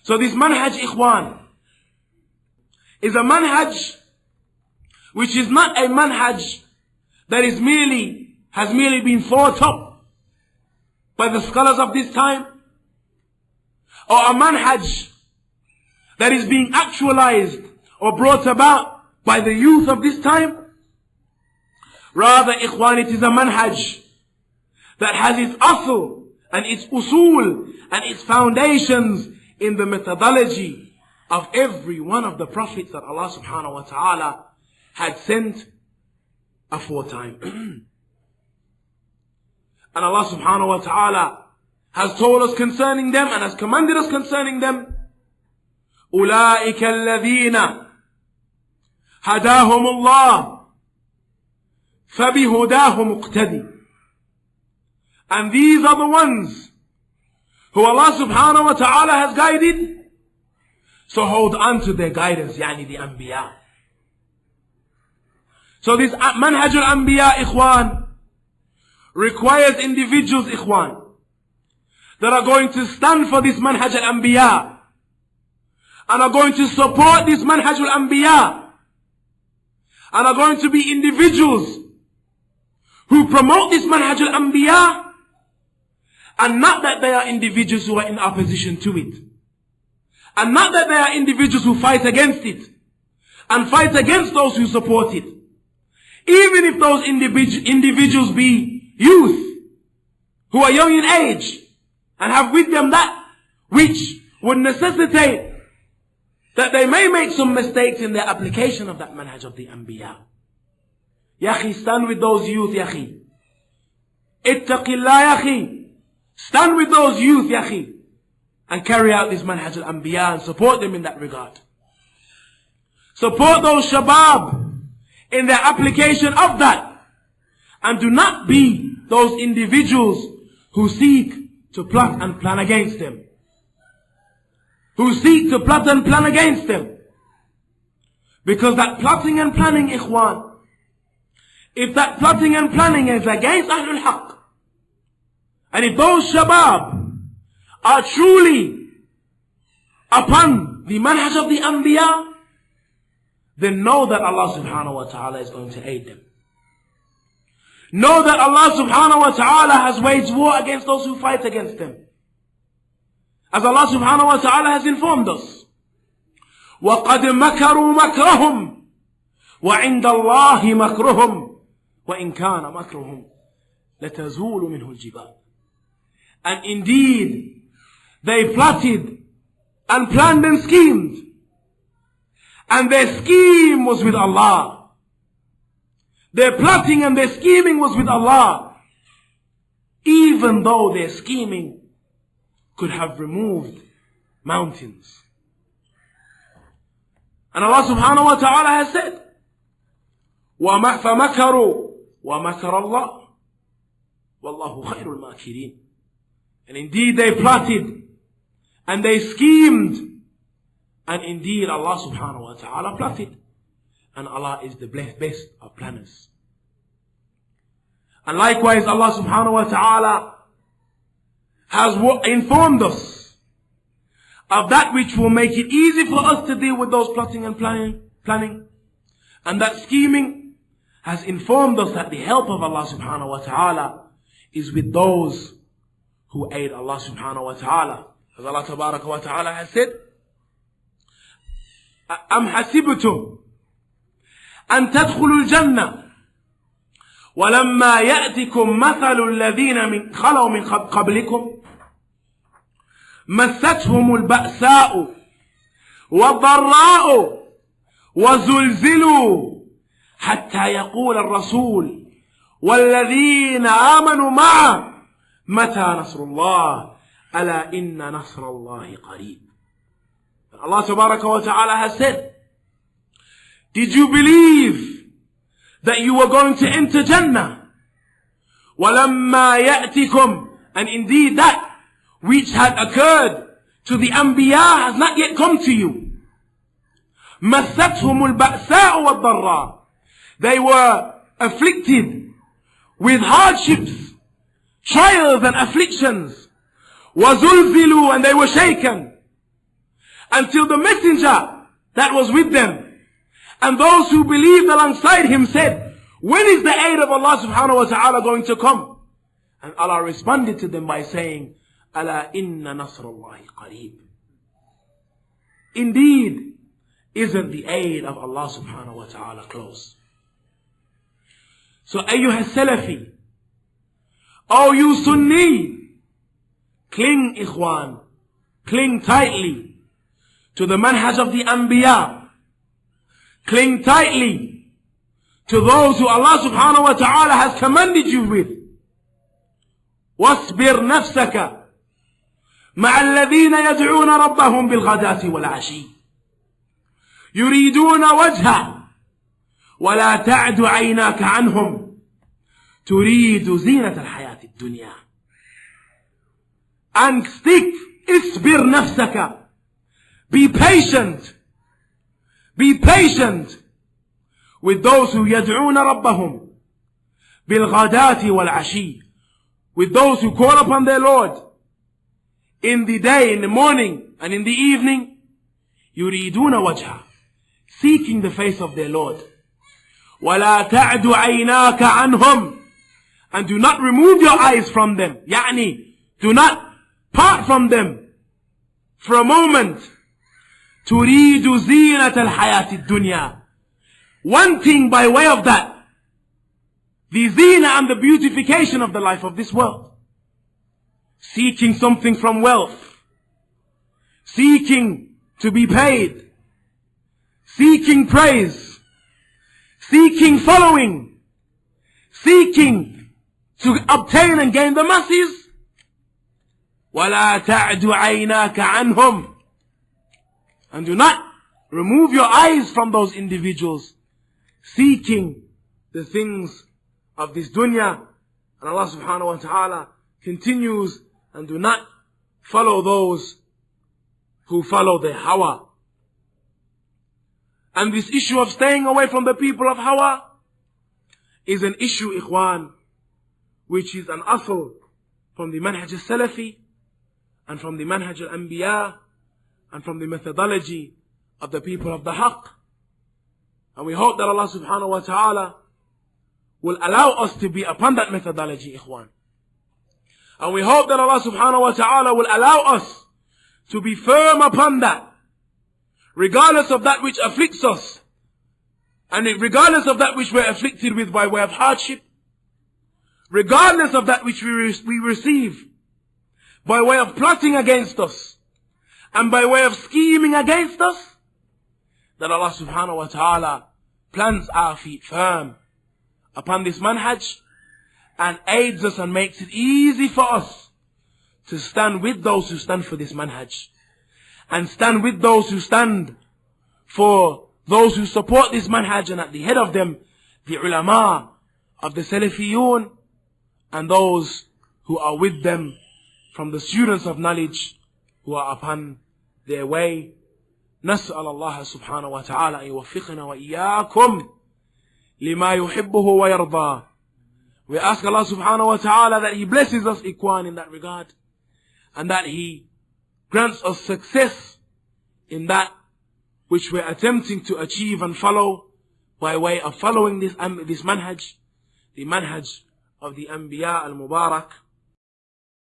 So this manhaj, ikhwan, is a manhaj which is not a manhaj that has merely been thought up by the scholars of this time, or a manhaj that is being actualized or brought about by the youth of this time. Rather, ikhwan, it is a manhaj that has its asl and its usul and its foundations in the methodology of every one of the prophets that Allah subhanahu wa ta'ala had sent aforetime. And Allah subhanahu wa ta'ala has told us concerning them and has commanded us concerning them, أُولَٰئِكَ الَّذِينَ هَدَاهُمُ اللَّهُ فَبِهُدَاهُ مُقْتَدِي. And these are the ones who Allah subhanahu wa ta'ala has guided, so hold on to their guidance, yani the Anbiya. So this Manhaj al-Anbiya, ikhwan, requires individuals, ikhwan, that are going to stand for this Manhaj al-Anbiya and are going to support this Manhaj al-Anbiya and are going to be individuals who promote this Manhaj al-Anbiya, and not that they are individuals who are in opposition to it, and not that they are individuals who fight against it and fight against those who support it. Even if those individuals be youth who are young in age and have with them that which would necessitate that they may make some mistakes in their application of that manhaj of the Anbiya. Yakhi, stand with those youth, yakhi. Ittaqillah, yakhi. Stand with those youth, yakhi, and carry out this manhaj al-Anbiya and support them in that regard. Support those shabab in their application of that, and do not be those individuals who seek to plot and plan against them. Who seek to plot and plan against them. Because that plotting and planning, ikhwan, if that plotting and planning is against Ahlul Haqq, and if those shabab are truly upon the manhaj of the Anbiya, then know that Allah subhanahu wa ta'ala is going to aid them. Know that Allah subhanahu wa ta'ala has waged war against those who fight against them. As Allah subhanahu wa ta'ala has informed us, وَقَدْ مَكَرُوا مَكْرَهُمْ وَعِنْدَ اللَّهِ مَكْرُهُمْ وَإِنْ كَانَ مَكْرُهُمْ لَتَزُولُ مِنْهُ الْجِبَالُ. And indeed, they plotted and planned and schemed, and their scheme was with Allah. Their plotting and their scheming was with Allah, even though their scheming could have removed mountains. And Allah subhanahu wa ta'ala has said, فَمَكَرُوا وَمَكَرَ اللَّهُ وَاللَّهُ خَيْرُ الْمَاكِرِينَ. And indeed they plotted and they schemed, and indeed Allah subhanahu wa ta'ala plotted, and Allah is the best of planners. And likewise Allah subhanahu wa ta'ala has informed us of that which will make it easy for us to deal with those plotting and planning, and that scheming has informed us that the help of Allah subhanahu wa ta'ala is with those who aid Allah subhanahu wa ta'ala. As Allah tabaraka wa ta'ala has said, أَمْ حَسِبْتُمْ أَن تَدْخُلُوا الْجَنَّةِ وَلَمَّا يَأْتِكُمْ مَثَلُ الَّذِينَ خَلَوْا مِنْ قَبْلِكُمْ مَسَّتْهُمُ الْبَأْسَاءُ وَالضَّرَّاءُ وَزُلْزِلُوا حَتَّى يَقُولَ الرَّسُولُ وَالَّذِينَ آمَنُوا مَعَهُ مَتَى نَصْرُ اللَّهِ أَلَا إِنَّ نَصْرَ اللَّهِ قَرِيبٌ. Allah tabaraka wa ta'ala has said, did you believe that you were going to enter Jannah? وَلَمَّا يَأْتِكُمْ. And indeed that which had occurred to the Anbiya has not yet come to you. مَسَّتْهُمُ الْبَأْسَاءُ وَالضَّرَّاءُ. They were afflicted with hardships, trials and afflictions. وَزُلْزِلُوا. And they were shaken. until the messenger that was with them and those who believed alongside him said, when is the aid of Allah subhanahu wa ta'ala going to come? And Allah responded to them by saying, Ala inna nasrullahi qareeb. Indeed, isn't the aid of Allah subhanahu wa ta'ala close? So, ayyuha salafi, oh you Sunni, cling ikhwan, cling tightly to the manhaj of the Anbiya. Cling tightly to those who Allah subhanahu wa ta'ala has commanded you with. واصبر نفسك مع الذين يدعون ربهم بالغداة والعشي يريدون وجهه ولا تعد عيناك عنهم تريد زينة الحياة الدنيا. And stick, اصبر نفسك, be patient with those who يدعون ربهم بالغداة والعشي, with those who call upon their Lord in the day, in the morning and in the evening. يريدون وجهه, seeking the face of their Lord. ولا تعد عيناك عنهم, and do not remove your eyes from them. يعني, do not part from them for a moment. تريد زينة الحياة الدنيا, wanting by way of that the zina and the beautification of the life of this world. Seeking something from wealth, seeking to be paid, seeking praise, seeking following, seeking to obtain and gain the masses. وَلَا تَعْدُ عَيْنَاكَ عَنْهُمْ, and do not remove your eyes from those individuals seeking the things of this dunya. And Allah subhanahu wa ta'ala continues, and do not follow those who follow their hawa. And this issue of staying away from the people of hawa is an issue, ikhwan, which is an asl from the manhaj al-salafi and from the manhaj al-anbiya and from the methodology of the people of the haqq. And we hope that Allah subhanahu wa ta'ala will allow us to be upon that methodology, ikhwan. And we hope that Allah subhanahu wa ta'ala will allow us to be firm upon that, regardless of that which afflicts us, and regardless of that which we're afflicted with by way of hardship, regardless of that which we receive by way of plotting against us, and by way of scheming against us, that Allah subhanahu wa ta'ala plants our feet firm upon this manhaj and aids us and makes it easy for us to stand with those who stand for this manhaj, and stand with those who stand for those who support this manhaj, and at the head of them the ulama of the Salafiyun and those who are with them from the students of knowledge who are upon their way. نسأل الله سبحانه وتعالى أن يوفقنا وإياكم لما يحبه ويرضى. We ask Allah subhanahu wa ta'ala that He blesses us, ikhwan, in that regard, and that He grants us success in that which we're attempting to achieve and follow by way of following this manhaj, the manhaj of the Anbiya al-Mubarak.